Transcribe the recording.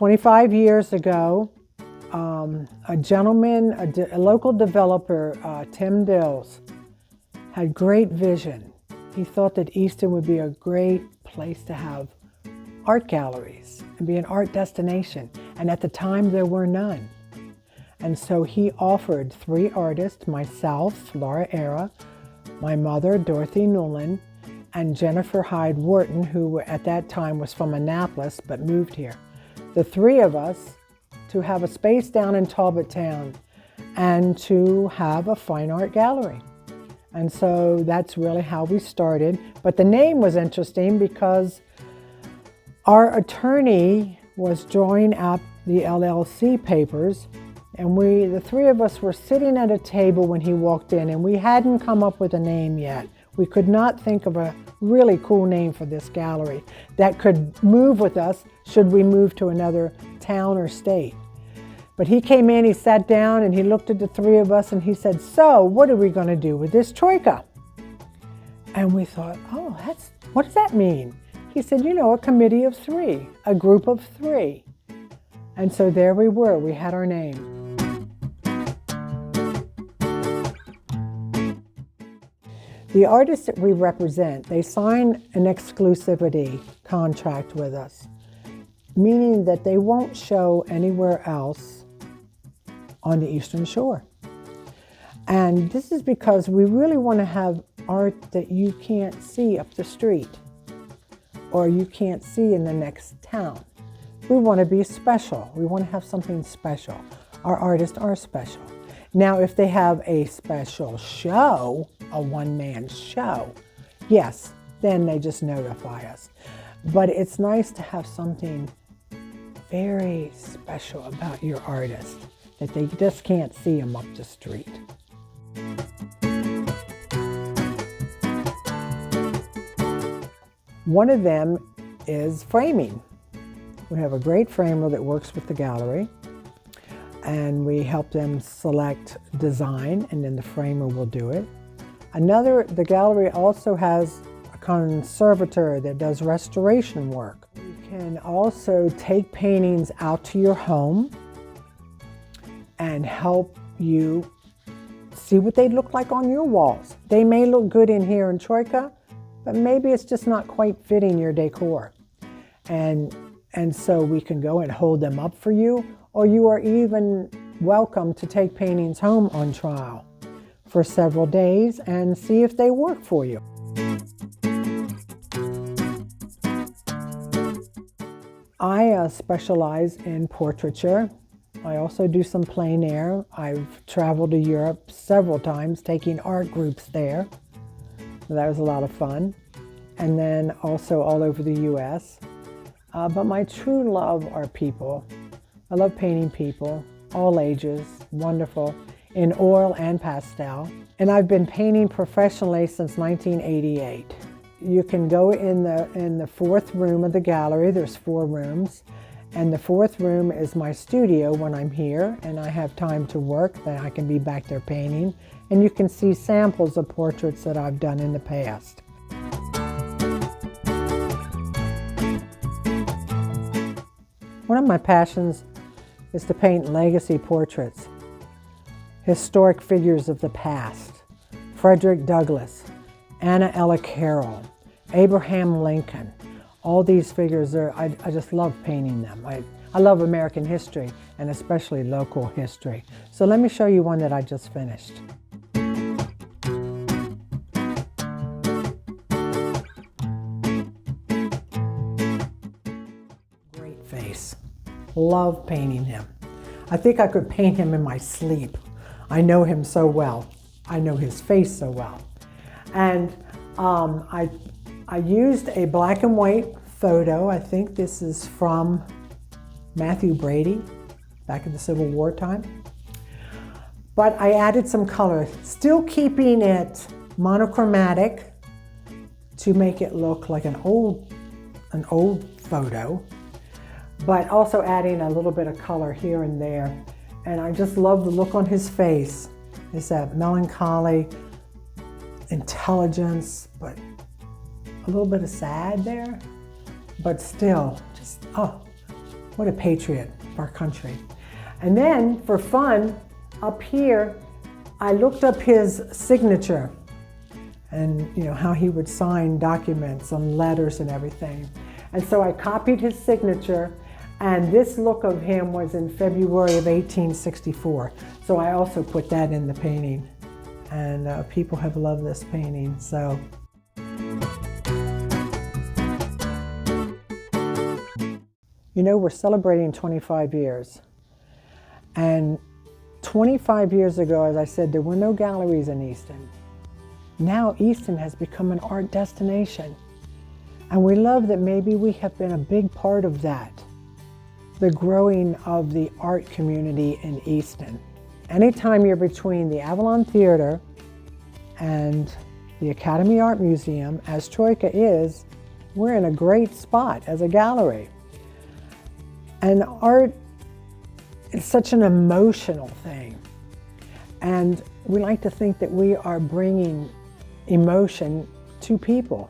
25 years ago, a gentleman, a local developer, Tim Dills, had great vision. He thought that Easton would be a great place to have art galleries and be an art destination. And at the time, there were none. And so he offered 3 artists, myself, Laura Era, my mother, Dorothy Newland, and Jennifer Hyde Wharton, who at that time was from Annapolis but moved here. The 3 of us to have a space down in Talbot Town and to have a fine art gallery. And so that's really how we started. But the name was interesting because our attorney was drawing up the LLC papers, and the 3 of us were sitting at a table when he walked in, and we hadn't come up with a name yet. We could not think of a really cool name for this gallery that could move with us should we move to another town or state. But he came in, he sat down, and he looked at the 3 of us and he said, "So, what are we going to do with this Troika?" And we thought, oh, what does that mean? He said, you know, a committee of 3, a group of 3. And so there we were, we had our name. The artists that we represent, they sign an exclusivity contract with us, meaning that they won't show anywhere else on the Eastern Shore. And this is because we really want to have art that you can't see up the street or you can't see in the next town. We want to be special. We want to have something special. Our artists are special. Now, if they have a special show, a one-man show, yes, then they just notify us. But it's nice to have something very special about your artist, that they just can't see them up the street. One of them is framing. We have a great framer that works with the gallery, and we help them select design, and then the framer will do it. The gallery also has a conservator that does restoration work. You can also take paintings out to your home and help you see what they look like on your walls. They may look good in here in Troika, but maybe it's just not quite fitting your decor. And so we can go and hold them up for you, or you are even welcome to take paintings home on trial for several days and see if they work for you. I specialize in portraiture. I also do some plein air. I've traveled to Europe several times taking art groups there. So that was a lot of fun. And then also all over the US. But my true love are people. I love painting people, all ages, wonderful, in oil and pastel. And I've been painting professionally since 1988. You can go in the 4th room of the gallery. There's 4 rooms. And the 4th room is my studio when I'm here and I have time to work, then I can be back there painting. And you can see samples of portraits that I've done in the past. One of my passions is to paint legacy portraits, historic figures of the past. Frederick Douglass, Anna Ella Carroll, Abraham Lincoln. All these figures I just love painting them. I love American history and especially local history. So let me show you one that I just finished. Great face. Love painting him. I think I could paint him in my sleep. I know him so well. I know his face so well. And I used a black and white photo. I think this is from Matthew Brady, back in the Civil War time. But I added some color, still keeping it monochromatic to make it look like an old photo, but also adding a little bit of color here and there. And I just love the look on his face. It's that melancholy intelligence, but a little bit of sad there, but still just, oh, What a patriot of our country. And then for fun, up here, I looked up his signature and how he would sign documents and letters and everything. And so I copied his signature, and this look of him was in February of 1864. So I also put that in the painting, and people have loved this painting. So. We're celebrating 25 years. And 25 years ago, as I said, there were no galleries in Easton. Now Easton has become an art destination. And we love that maybe we have been a big part of that, the growing of the art community in Easton. Anytime you're between the Avalon Theater and the Academy Art Museum, as Troika is, we're in a great spot as a gallery. And art is such an emotional thing. And we like to think that we are bringing emotion to people.